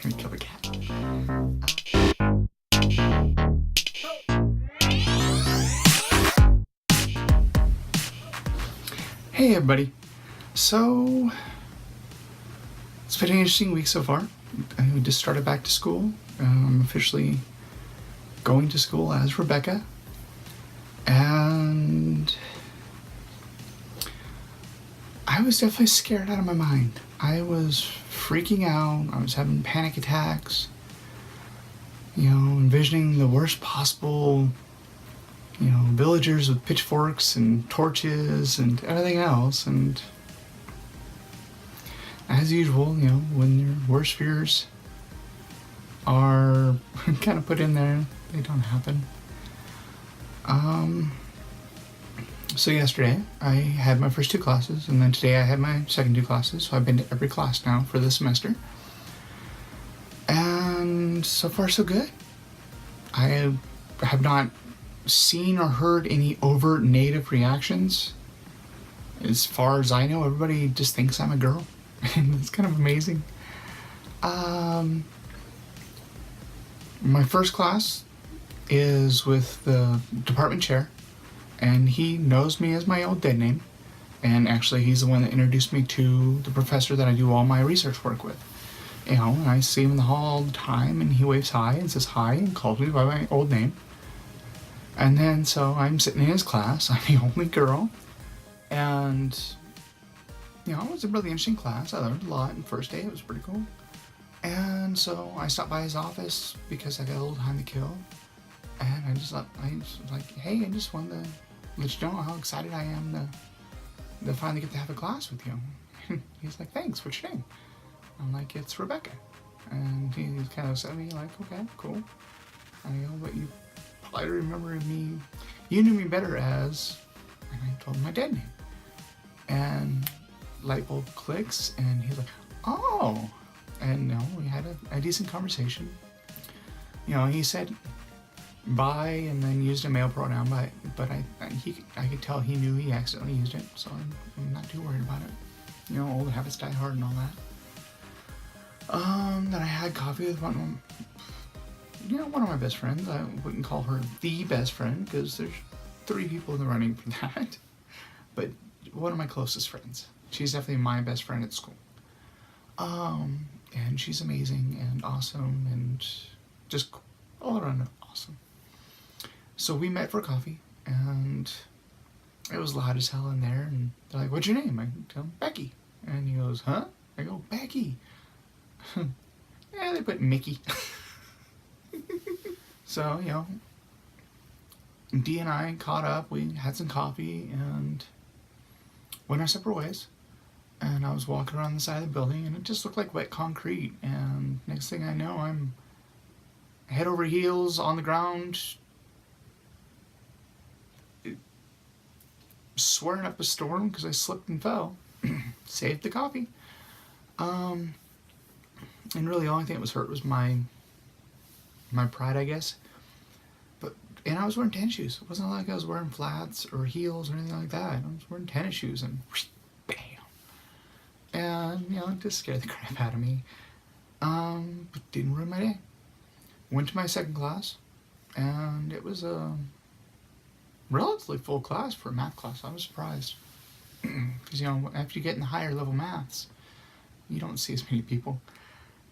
Let me kill the cat. Hey everybody. So, it's been an interesting week so far. We just started back to school. I'm officially going to school as Rebecca. And I was definitely scared out of my mind. I was freaking out. I was having panic attacks. Envisioning the worst possible, villagers with pitchforks and torches and everything else. And as usual, when your worst fears are kind of put in there, they don't happen. So yesterday I had my first two classes, and then today I had my second two classes, so I've been to every class now for this semester. And so far so good. I have not seen or heard any overt negative reactions. As far as I know, everybody just thinks I'm a girl, and it's kind of amazing. My first class is with the department chair, and he knows me as my old dead name, and actually he's the one that introduced me to the professor that I do all my research work with. And I see him in the hall all the time, and he waves hi and says hi and calls me by my old name. And then so I'm sitting in his class. I'm the only girl, and it was a really interesting class. I learned a lot. And first day it was pretty cool. And so I stopped by his office because I got a little time to kill. And I was like, hey, I just wanted to let you know how excited I am to finally get to have a class with you. He's like, thanks, what's your name? I'm like, it's Rebecca. And he kind of said to me like, okay, cool. I go, but you probably remember me, you knew me better as, and I told him my dead name. And light bulb clicks, and he's like, oh. And we had a decent conversation. He said bye and then used a male pronoun, but I could tell he knew he accidentally used it, so I'm not too worried about it. Old habits die hard and all that. Then I had coffee with one of my best friends. I wouldn't call her the best friend because there's 3 people in the running for that, but one of my closest friends. She's definitely my best friend at school. And she's amazing and awesome and just all around awesome. So we met for coffee, and it was loud as hell in there, and they're like, what's your name? I tell him, Becky. And he goes, huh? I go, Becky. Yeah, they put Mickey. So, Dee and I caught up, we had some coffee, and went our separate ways. And I was walking around the side of the building, and it just looked like wet concrete. And next thing I know, I'm head over heels on the ground, swearing up a storm because I slipped and fell. Saved the coffee. And really, the only thing that was hurt was my pride, I guess. And I was wearing tennis shoes. It wasn't like I was wearing flats or heels or anything like that. I was wearing tennis shoes, and bam. And, it just scared the crap out of me. But didn't ruin my day. Went to my second class, and it was a relatively full class for a math class. I was surprised. Because, after you get in the higher level maths, you don't see as many people.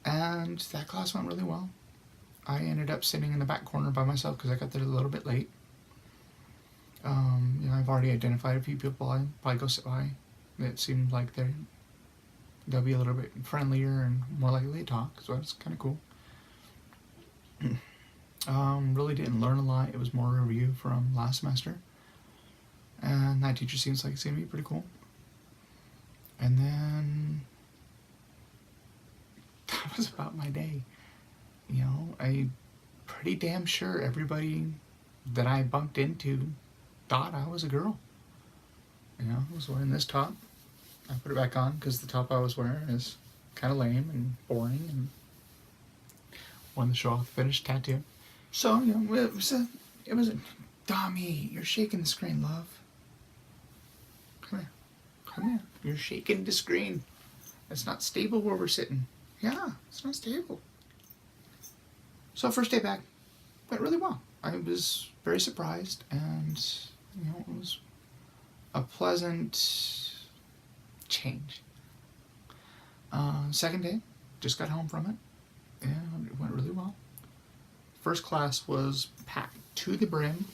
And that class went really well. I ended up sitting in the back corner by myself because I got there a little bit late. I've already identified a few people I'd probably go sit by. It seemed like they'll be a little bit friendlier and more likely to talk, so that's kind of cool. Really didn't learn a lot. It was more a review from last semester. And that teacher seems like it's going to be pretty cool. And then that was about my day. I'm pretty damn sure everybody that I bumped into thought I was a girl. I was wearing this top. I put it back on because the top I was wearing is kind of lame and boring, and wanted to show off the finished tattoo. So, it was a Dami, you're shaking the screen, love. Come here. You're shaking the screen. It's not stable where we're sitting. Yeah, it's not stable. So first day back went really well. I was very surprised, and it was a pleasant change. Second day, just got home from it, and it went really well. First class was packed to the brim.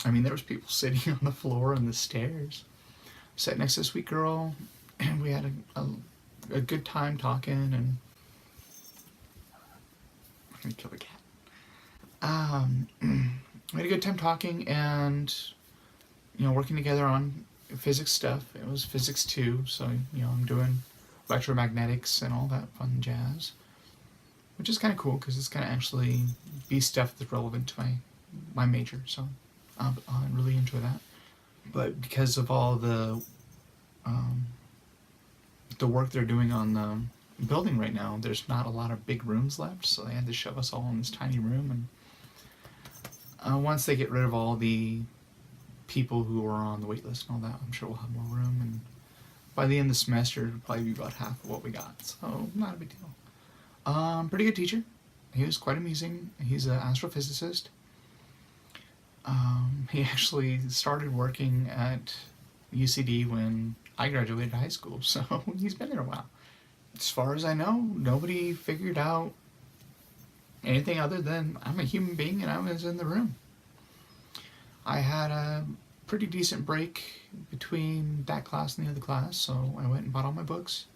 I mean, there was people sitting on the floor and the stairs. Sat next to a sweet girl, and we had a good time talking, and I'm gonna kill the cat. We had a good time talking and working together on physics stuff. It was physics 2, so I'm doing electromagnetics and all that fun jazz, which is kind of cool because it's going to actually be stuff that's relevant to my major. So I really enjoy that. But because of all the work they're doing on the building right now, there's not a lot of big rooms left, so they had to shove us all in this tiny room. And once they get rid of all the people who are on the wait list and all that, I'm sure we'll have more room. And by the end of the semester, it'll probably be about half of what we got, so not a big deal. Pretty good teacher. He was quite amusing. He's an astrophysicist. He actually started working at UCD when I graduated high school, so he's been there a while. As far as I know, nobody figured out anything other than I'm a human being and I was in the room. I had a pretty decent break between that class and the other class, so I went and bought all my books.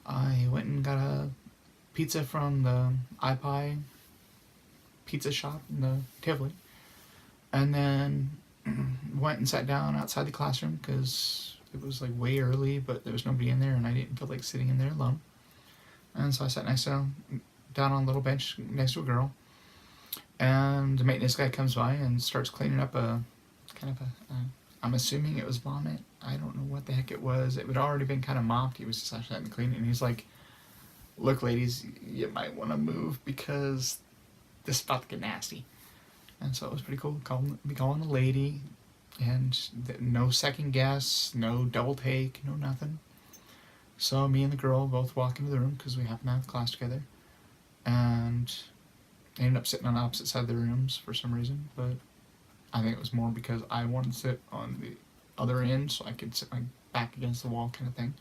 I went and got a pizza from the iPie pizza shop in the Tivoli, and then went and sat down outside the classroom because it was like way early, but there was nobody in there and I didn't feel like sitting in there alone. And so I sat down on a little bench next to a girl, and the maintenance guy comes by and starts cleaning up I'm assuming it was vomit. I don't know what the heck it was. It had already been kind of mopped. He was just actually having to clean it, and he's like, "Look, ladies, you might want to move because this is about to get nasty." And so it was pretty cool. Calling a lady, and no second guess, no double take, no nothing. So me and the girl both walk into the room because we happen to have class together, and ended up sitting on the opposite side of the rooms for some reason, but I think it was more because I wanted to sit on the other end so I could sit my back against the wall kind of thing.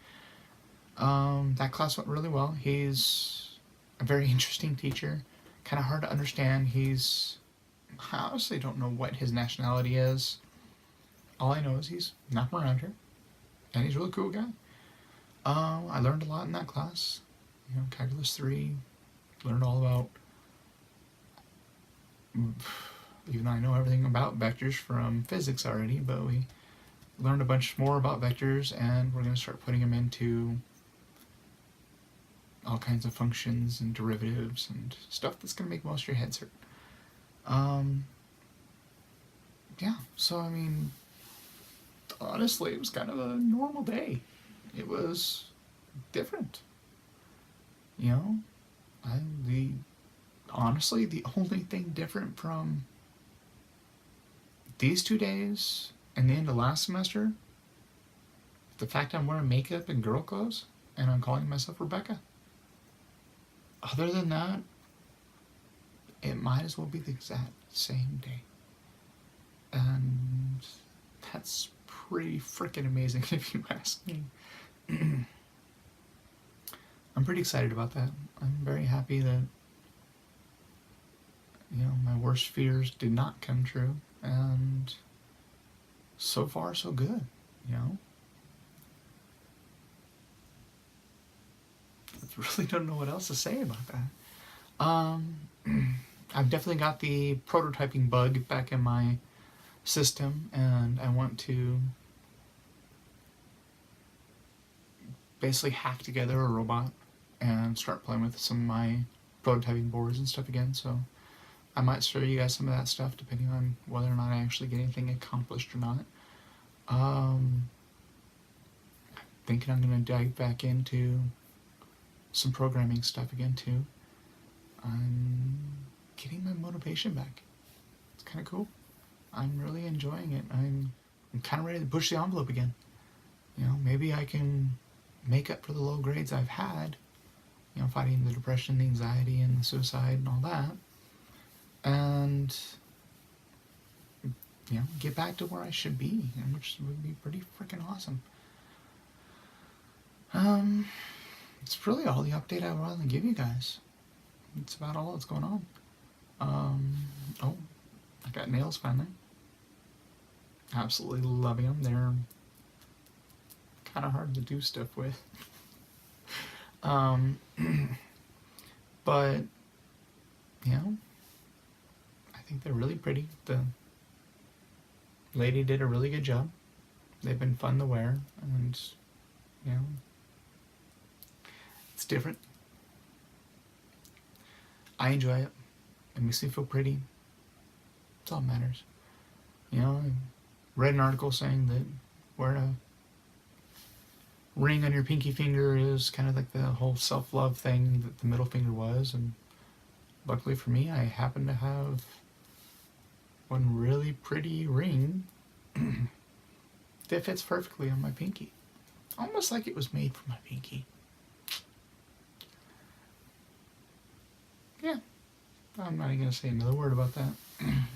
That class went really well. He's a very interesting teacher, kind of hard to understand. I honestly don't know what his nationality is. All I know is he's not from around here, and he's a really cool guy. I learned a lot in that class. Calculus 3, learned all about, even though I know everything about vectors from physics already, but we learned a bunch more about vectors, and we're going to start putting them into all kinds of functions and derivatives and stuff that's going to make most of your heads hurt. Yeah, so I mean, honestly, it was kind of a normal day. It was different. Honestly, the only thing different from these 2 days and the end of last semester, the fact I'm wearing makeup and girl clothes and I'm calling myself Rebecca. Other than that, it might as well be the exact same day. And that's pretty freaking amazing if you ask me. I'm pretty excited about that. I'm very happy that my worst fears did not come true, and so far so good. I really don't know what else to say about that. I've definitely got the prototyping bug back in my system, and I want to basically hack together a robot and start playing with some of my prototyping boards and stuff again. So I might show you guys some of that stuff depending on whether or not I actually get anything accomplished or not. Thinking I'm going to dive back into some programming stuff again too. I'm getting my motivation back. It's kind of cool. I'm really enjoying it. I'm kind of ready to push the envelope again. Maybe I can make up for the low grades I've had you know, fighting the depression, the anxiety, and the suicide and all that. And, you know, get back to where I should be, which would be pretty freaking awesome. It's really all the update I want to give you guys. It's about all that's going on. Oh, I got nails finally. Absolutely loving them. They're kind of hard to do stuff with. But, you know, I think they're really pretty. The lady did a really good job. They've been fun to wear, and, you know, it's different. I enjoy it. It makes me feel pretty. That's all that matters. You know, I read an article saying that wearing a ring on your pinky finger is kind of like the whole self-love thing that the middle finger was, and luckily for me, I happen to have one really pretty ring that fits perfectly on my pinky. Almost like it was made for my pinky. Yeah, I'm not even going to say another word about that.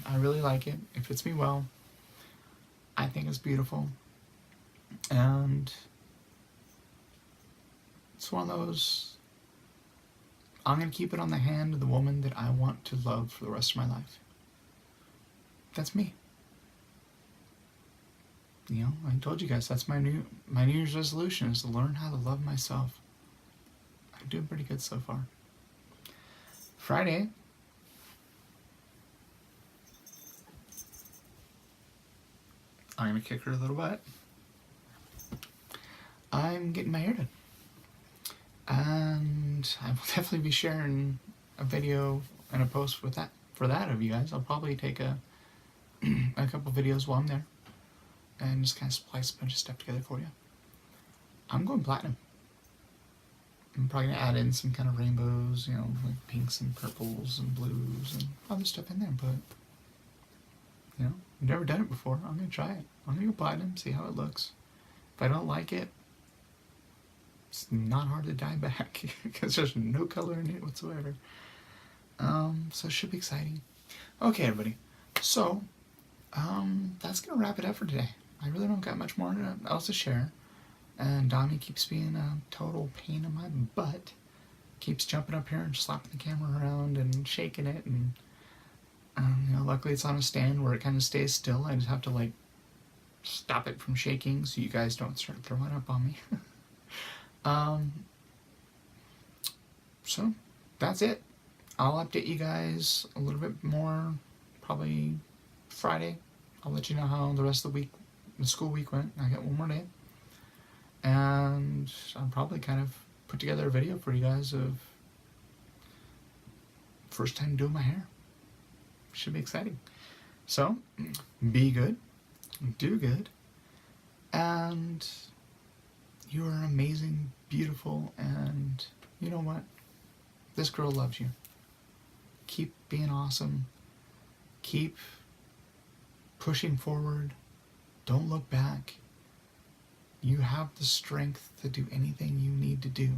I really like it. It fits me well. I think it's beautiful. And it's one of those, I'm going to keep it on the hand of the woman that I want to love for the rest of my life. That's me. You know, I told you guys, that's my New Year's resolution, is to learn how to love myself. I'm doing pretty good so far. Friday, I'm going to kick her a little butt. I'm getting my hair done. And I will definitely be sharing a video and a post with that for that of you guys. I'll probably take a couple videos while I'm there and just kind of splice a bunch of stuff together for you. I'm going platinum. I'm probably going to add in some kind of rainbows, you know, like pinks and purples and blues and other stuff in there, but, you know, I've never done it before. I'm going to try it. I'm going to go platinum, see how it looks. If I don't like it, it's not hard to dye back because there's no color in it whatsoever. So it should be exciting. Okay, everybody. So, that's going to wrap it up for today. I really don't got much more else to share. And Dami keeps being a total pain in my butt. Keeps jumping up here and slapping the camera around and shaking it. And, you know, luckily it's on a stand where it kind of stays still. I just have to, like, stop it from shaking so you guys don't start throwing up on me. So, that's it. I'll update you guys a little bit more, probably Friday. I'll let you know how the rest of the school week went. I got one more day. And I'll probably kind of put together a video for you guys of first time doing my hair. Should be exciting. So, be good, do good, and you are amazing, beautiful, and you know what? This girl loves you. Keep being awesome. Keep pushing forward. Don't look back. You have the strength to do anything you need to do.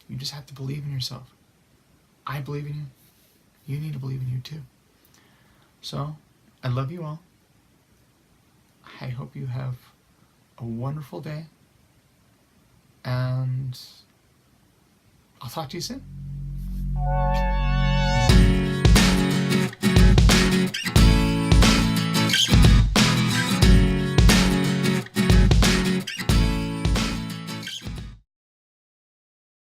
You just have to believe in yourself. I believe in you. You need to believe in you too. So, I love you all. I hope you have a wonderful day. And I'll talk to you soon.